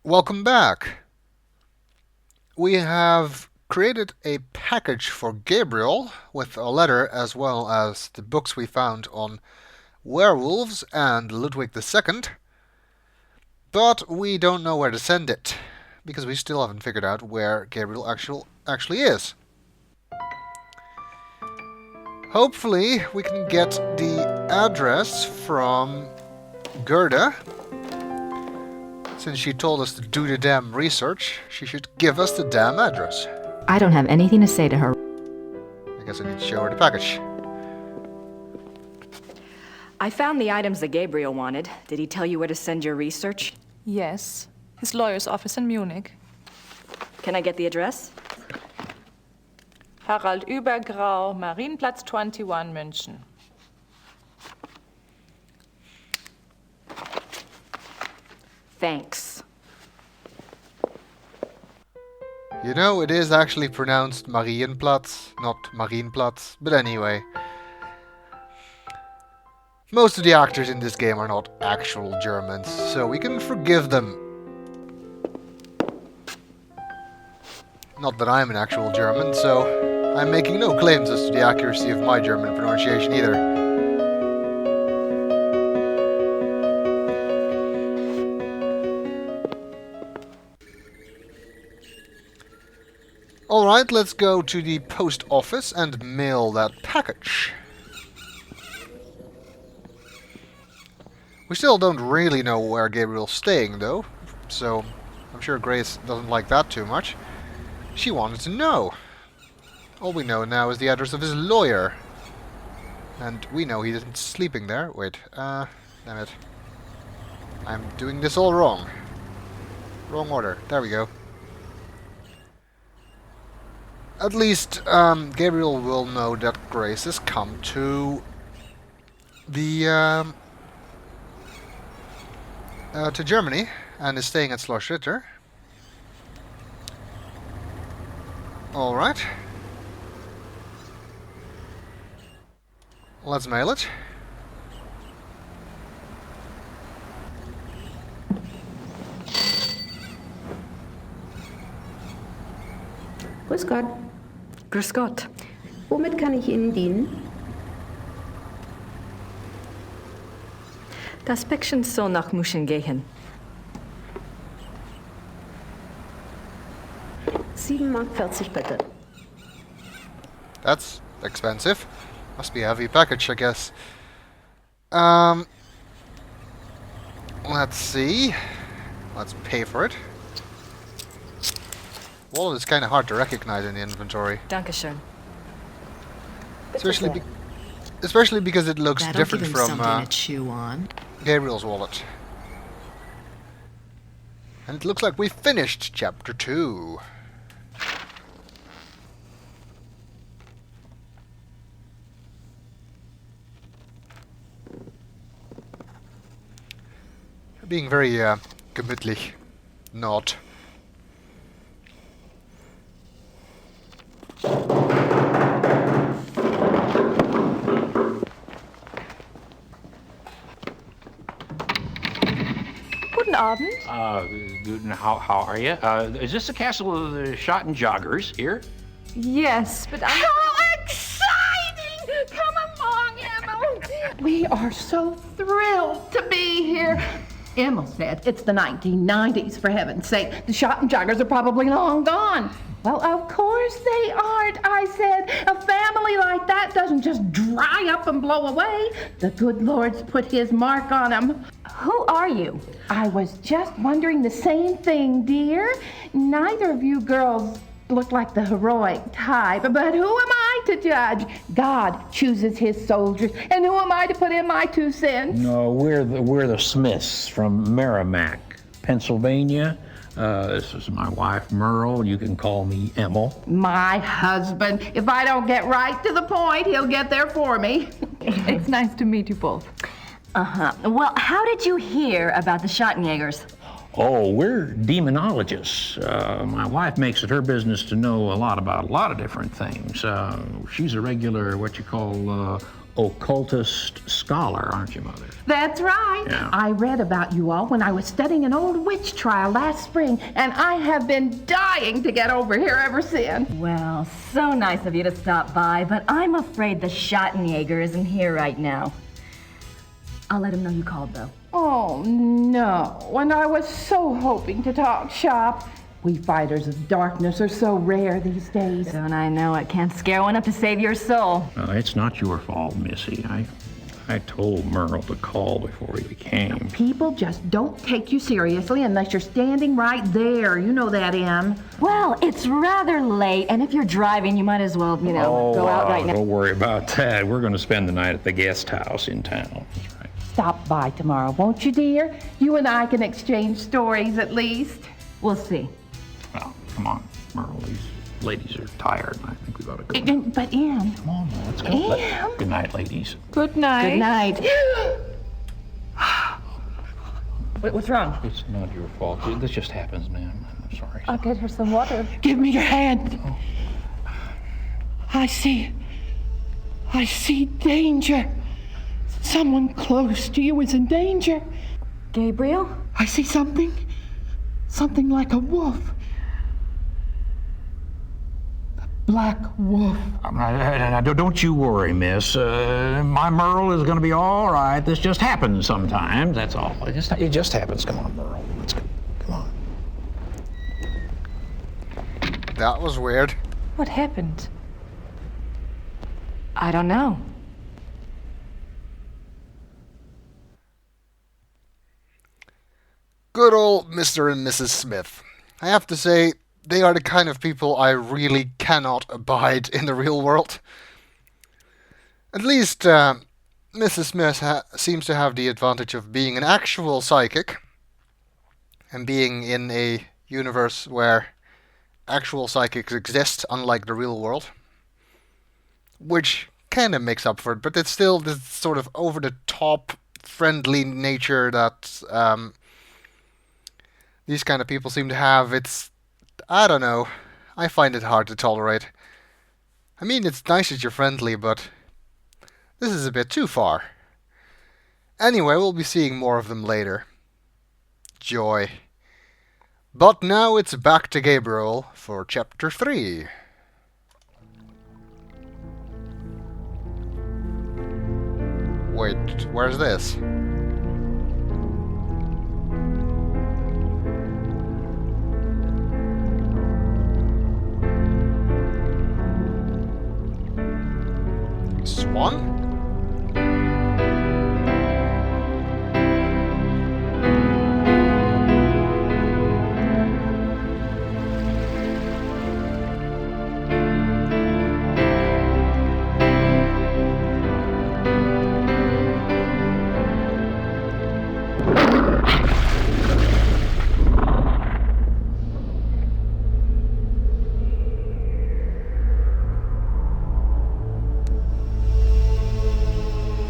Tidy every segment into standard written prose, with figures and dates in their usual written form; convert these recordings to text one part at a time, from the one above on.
Welcome back. We have created a package for Gabriel with a letter as well as the books we found on werewolves and Ludwig II, but we don't know where to send it because we still haven't figured out where Gabriel actually is. Hopefully, we can get the address from Gerda. Since she told us to do the damn research, she should give us the damn address. I don't have anything to say to her. I guess I need to show her the package. I found the items that Gabriel wanted. Did he tell you where to send your research? Yes, his lawyer's office in Munich. Can I get the address? Harald Übergrau, Marienplatz 21, München. Thanks. You know, it is actually pronounced Marienplatz, not Marienplatz, but anyway. Most of the actors in this game are not actual Germans, so we can forgive them. Not that I'm an actual German, so I'm making no claims as to the accuracy of my German pronunciation either. Alright, let's go to the post office and mail that package. We still don't really know where Gabriel's staying, though, so I'm sure Grace doesn't like that too much. She wanted to know. All we know now is the address of his lawyer. And we know he isn't sleeping there. Wait, damn it. I'm doing this all wrong. Wrong order. There we go. At least Gabriel will know that Grace has come to the to Germany and is staying at Schloss Ritter. All right. Let's mail it. Grüß Gott. Grüß Gott. Womit kann ich Ihnen dienen? Das Päckchen soll nach München gehen. 7,40 Mark bitte. That's expensive. Must be a heavy package, I guess. Let's see. Let's pay for it. Wallet is kind of hard to recognize in the inventory. Dankeschön. Especially because it looks That'll different give him from something to chew on. Gabriel's wallet. And it looks like we finished chapter 2. Being very gemütlich. Not. Guten Abend. How are you? Is this the castle of the shot and joggers here? Yes, but I'm... How exciting! Come along, Emma. We are so thrilled to be here. Emma said it's the 1990s, for heaven's sake. The shot and joggers are probably long gone. Well, of course they aren't, I said. A family like that doesn't just dry up and blow away. The good Lord's put his mark on them. Who are you? I was just wondering the same thing, dear. Neither of you girls look like the heroic type, but who am I to judge? God chooses his soldiers, and who am I to put in my 2 cents? No, we're the Smiths from Merrimack, Pennsylvania. This is my wife, Merle. You can call me Emil. My husband. If I don't get right to the point, he'll get there for me. It's nice to meet you both. Uh-huh. Well, how did you hear about the Schottenjägers? Oh, we're demonologists. My wife makes it her business to know a lot about a lot of different things. She's a regular, what you call, occultist scholar, aren't you, Mother? That's right. Yeah. I read about you all when I was studying an old witch trial last spring, and I have been dying to get over here ever since. Well, so nice of you to stop by, but I'm afraid the Schottenjäger isn't here right now. I'll let him know you called, though. Oh, no. And I was so hoping to talk shop. We fighters of darkness are so rare these days. Don't I know it? Can't scare one up to save your soul. It's not your fault, Missy. I told Merle to call before he came. People just don't take you seriously unless you're standing right there. You know that, Em. Well, it's rather late, and if you're driving, you might as well, go out right now. Don't worry about that. We're going to spend the night at the guest house in town. That's right. Stop by tomorrow, won't you, dear? You and I can exchange stories at least. We'll see. Well, come on, Merle. These ladies are tired, and I think we've got to go. But, Em. Come on, let's go. Em. Good night, ladies. Good night. Good night. What's wrong? It's not your fault. This just happens, ma'am. I'm sorry. I'll get her some water. Give me your hand. I see danger. Someone close to you is in danger. Gabriel? I see something like a wolf. A black wolf. Don't you worry, miss. My Merle is going to be all right. This just happens sometimes, that's all. It just happens. Come on, Merle. Let's go. Come on. That was weird. What happened? I don't know. Good old Mr. and Mrs. Smith. I have to say, they are the kind of people I really cannot abide in the real world. At least, Mrs. Smith seems to have the advantage of being an actual psychic, and being in a universe where actual psychics exist, unlike the real world. Which kind of makes up for it, but it's still this sort of over-the-top, friendly nature that these kind of people seem to have. I don't know, I find it hard to tolerate. I mean, it's nice that you're friendly, but this is a bit too far. Anyway, we'll be seeing more of them later. Joy. But now it's back to Gabriel for Chapter 3. Wait, where's this? Swan?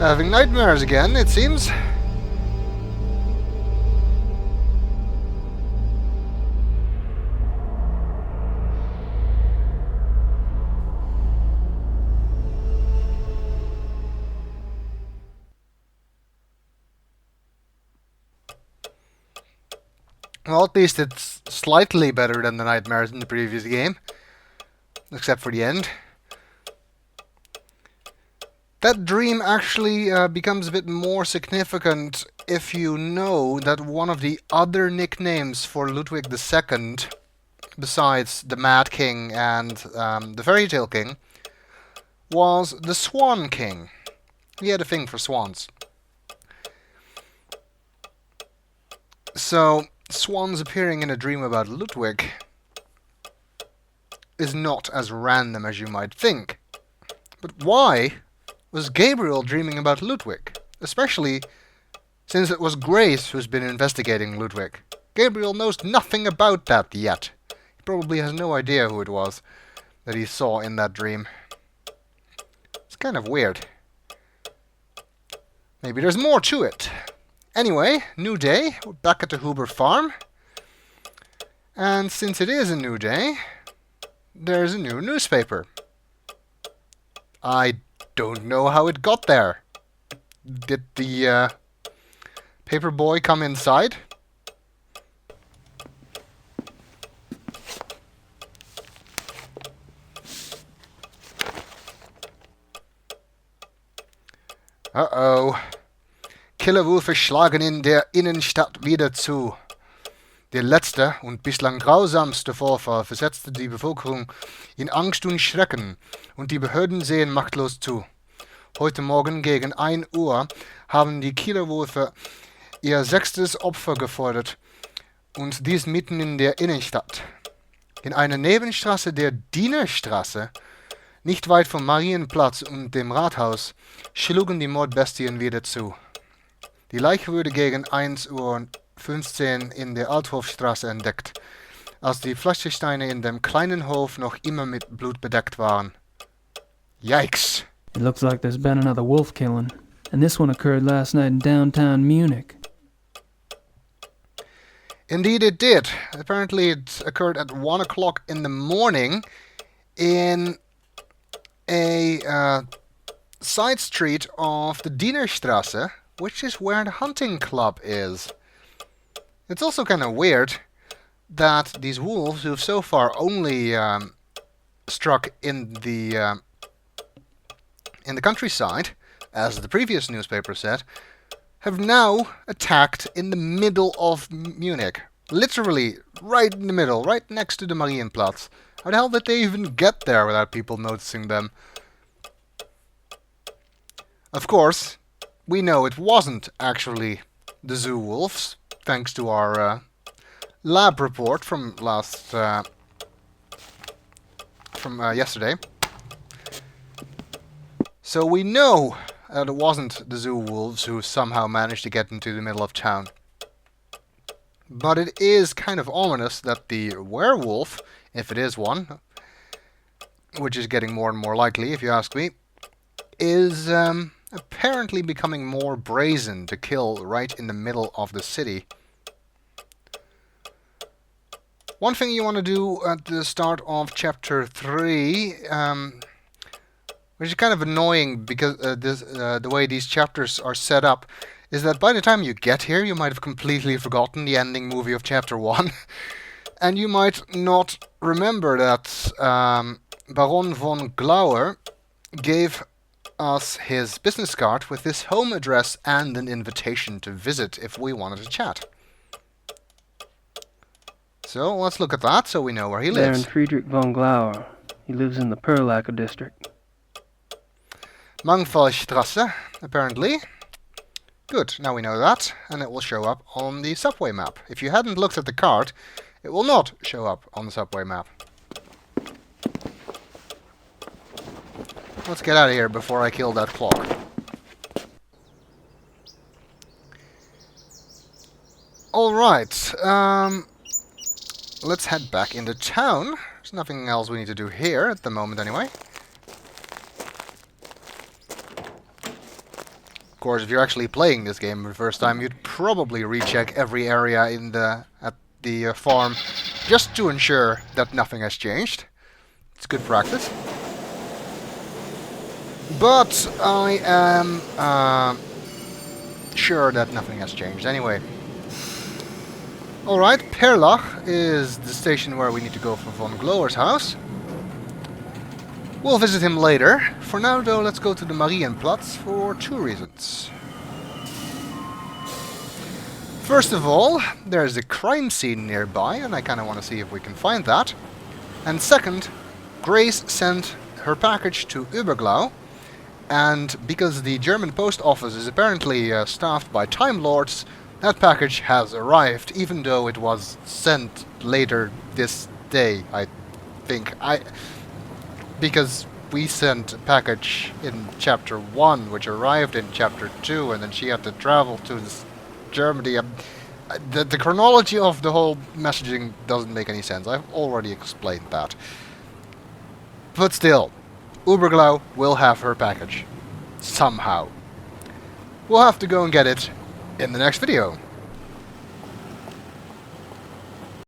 Having nightmares again, it seems. Well, at least it's slightly better than the nightmares in the previous game. Except for the end. That dream actually becomes a bit more significant if you know that one of the other nicknames for Ludwig II, besides the Mad King and the Fairy Tale King, was the Swan King. He had a thing for swans. So, swans appearing in a dream about Ludwig is not as random as you might think. But why was Gabriel dreaming about Ludwig? Especially since it was Grace who's been investigating Ludwig. Gabriel knows nothing about that yet. He probably has no idea who it was that he saw in that dream. It's kind of weird. Maybe there's more to it. Anyway, new day. We're back at the Huber farm. And since it is a new day, there's a new newspaper. I don't know how it got there. Did the paper boy come inside? Uh-oh. Killerwölfe schlagen in der Innenstadt wieder zu. Der letzte und bislang grausamste Vorfall versetzte die Bevölkerung in Angst und Schrecken und die Behörden sehen machtlos zu. Heute Morgen gegen 1 Uhr haben die Killerwölfe ihr 6. Opfer gefordert und dies mitten in der Innenstadt. In einer Nebenstraße der Dienerstraße, nicht weit vom Marienplatz und dem Rathaus, schlugen die Mordbestien wieder zu. Die Leiche wurde gegen 1:15 Uhr in der Althofstraße entdeckt, als die Pflastersteine in dem kleinen Hof noch immer mit Blut bedeckt waren. Yikes! It looks like there's been another wolf killing, and this one occurred last night in downtown Munich. Indeed it did. Apparently it occurred at 1 o'clock in the morning in a side street of the Dienerstraße, which is where the hunting club is. It's also kind of weird that these wolves, who've so far only struck in the countryside, as the previous newspaper said, have now attacked in the middle of Munich. Literally, right in the middle, right next to the Marienplatz. How the hell did they even get there without people noticing them? Of course, we know it wasn't actually the zoo wolves, thanks to our lab report from yesterday. So we know that it wasn't the zoo wolves who somehow managed to get into the middle of town. But it is kind of ominous that the werewolf, if it is one, which is getting more and more likely if you ask me, is apparently becoming more brazen to kill right in the middle of the city. One thing you want to do at the start of chapter 3, which is kind of annoying because the way these chapters are set up, is that by the time you get here you might have completely forgotten the ending movie of chapter 1. And you might not remember that Baron von Glauer gave us his business card with his home address and an invitation to visit if we wanted to chat. So let's look at that so we know where he Baron lives. Friedrich von Glauer. He lives in the Perlacker district. Mangfallstrasse, apparently. Good, now we know that, and it will show up on the subway map. If you hadn't looked at the card, it will not show up on the subway map. Let's get out of here before I kill that clock. Alright, let's head back into town. There's nothing else we need to do here at the moment anyway. Of course, if you're actually playing this game for the first time, you'd probably recheck every area at the farm just to ensure that nothing has changed. It's good practice. But I am sure that nothing has changed anyway. Alright, Perlach is the station where we need to go for von Glauer's house. We'll visit him later. For now, though, let's go to the Marienplatz for 2 reasons. First of all, there's a crime scene nearby, and I kind of want to see if we can find that. And second, Grace sent her package to Überglau, and because the German post office is apparently staffed by Time Lords, that package has arrived, even though it was sent later this day, I think. Because we sent a package in chapter 1, which arrived in chapter 2, and then she had to travel to Germany. The chronology of the whole messaging doesn't make any sense. I've already explained that. But still, Überglau will have her package. Somehow. We'll have to go and get it in the next video.